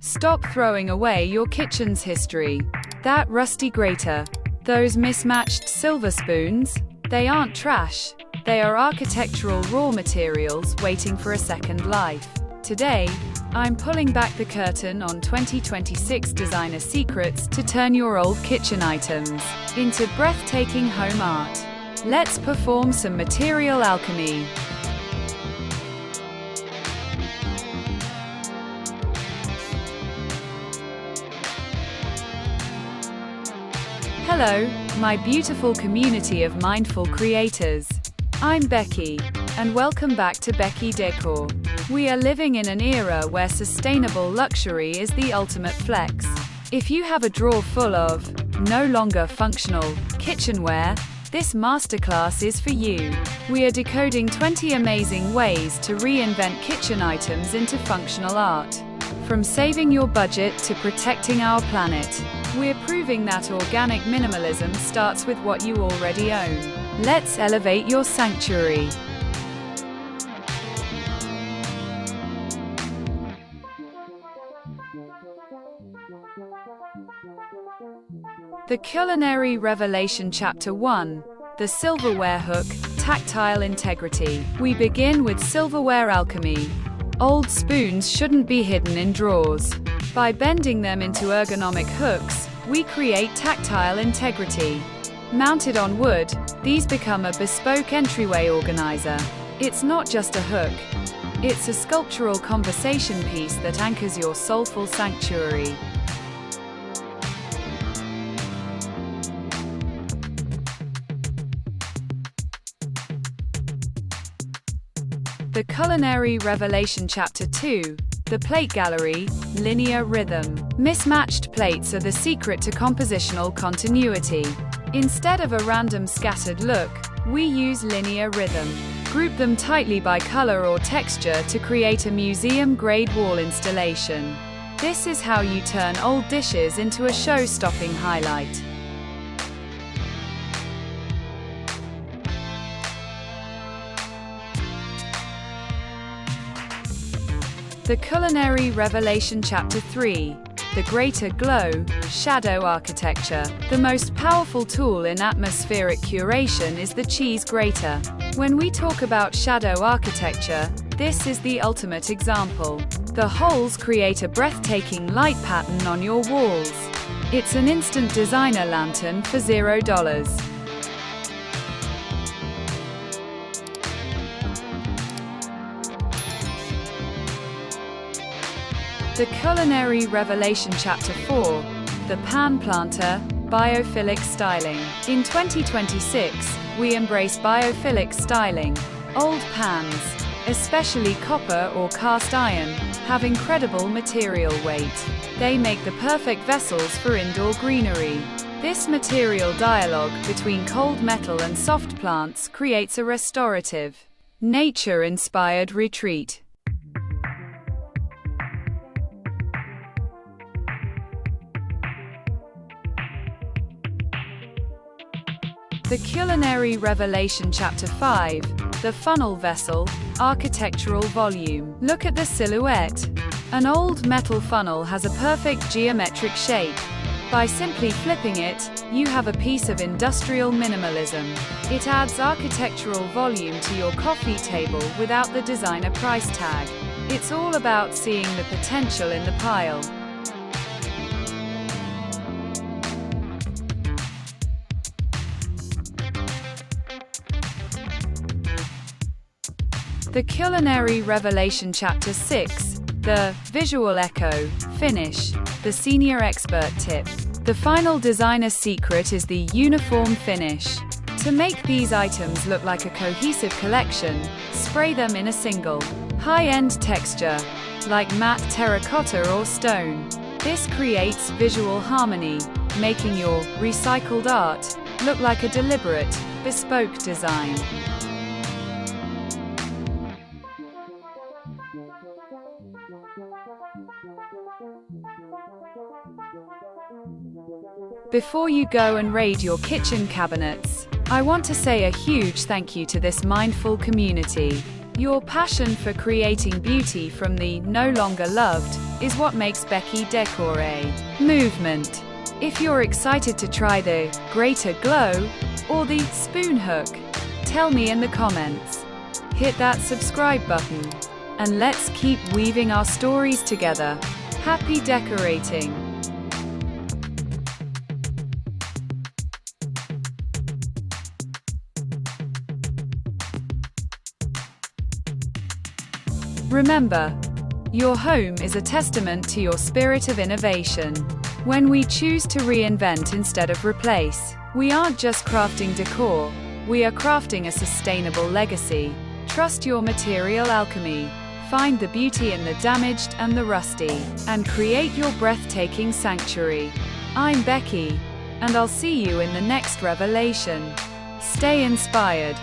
Stop throwing away your kitchen's history. That rusty grater. Those mismatched silver spoons. They aren't trash. They are architectural raw materials waiting for a second life. Today, I'm pulling back the curtain on 2026 designer secrets to turn your old kitchen items into breathtaking home art. Let's perform some material alchemy. Hello, my beautiful community of mindful creators. I'm Beki, and welcome back to Beki Décor. We are living in an era where sustainable luxury is the ultimate flex. If you have a drawer full of, no longer functional, kitchenware, this masterclass is for you. We are decoding 20 amazing ways to reinvent kitchen items into functional art. From saving your budget to protecting our planet, we're proving that organic minimalism starts with what you already own. Let's elevate your sanctuary. The Culinary Revelation Chapter 1. The Silverware Hook, Tactile Integrity. We begin with silverware alchemy. Old spoons shouldn't be hidden in drawers. By bending them into ergonomic hooks, we create tactile integrity. Mounted on wood, these become a bespoke entryway organizer. It's not just a hook. It's a sculptural conversation piece that anchors your soulful sanctuary. The Culinary Revelation Chapter 2. The Plate Gallery, Linear Rhythm. Mismatched plates are the secret to compositional continuity. Instead of a random scattered look, we use linear rhythm. Group them tightly by color or texture to create a museum-grade wall installation. This is how you turn old dishes into a show-stopping highlight. The Culinary Revelation Chapter 3. The Greater Glow, Shadow Architecture. The most powerful tool in atmospheric curation is the cheese grater. When we talk about shadow architecture, this is the ultimate example. The holes create a breathtaking light pattern on your walls. It's an instant designer lantern for $0. The Culinary Revelation Chapter 4. The Pan Planter, Biophilic Styling. In 2026, we embrace biophilic styling. Old pans, especially copper or cast iron, have incredible material weight. They make the perfect vessels for indoor greenery. This material dialogue between cold metal and soft plants creates a restorative, nature-inspired retreat. The Culinary Revelation Chapter 5. The Funnel Vessel, Architectural Volume. Look at the silhouette. An old metal funnel has a perfect geometric shape. By simply flipping it, you have a piece of industrial minimalism. It adds architectural volume to your coffee table without the designer price tag. It's all about seeing the potential in the pile. The Culinary Revelation Chapter 6. The Visual Echo, Finish. The Senior Expert Tip. The final designer secret is the uniform finish. To make these items look like a cohesive collection, spray them in a single, high-end texture, like matte terracotta or stone. This creates visual harmony, making your recycled art look like a deliberate, bespoke design. Before you go and raid your kitchen cabinets, I want to say a huge thank you to this mindful community. Your passion for creating beauty from the no longer loved is what makes Beki Décor a movement. If you're excited to try the greater glow or the spoon hook, tell me in the comments. Hit that subscribe button, and let's keep weaving our stories together. Happy decorating! Remember, your home is a testament to your spirit of innovation. When we choose to reinvent instead of replace, we aren't just crafting decor, we are crafting a sustainable legacy. Trust your material alchemy. Find the beauty in the damaged and the rusty, and create your breathtaking sanctuary. I'm Beki, and I'll see you in the next revelation. Stay inspired.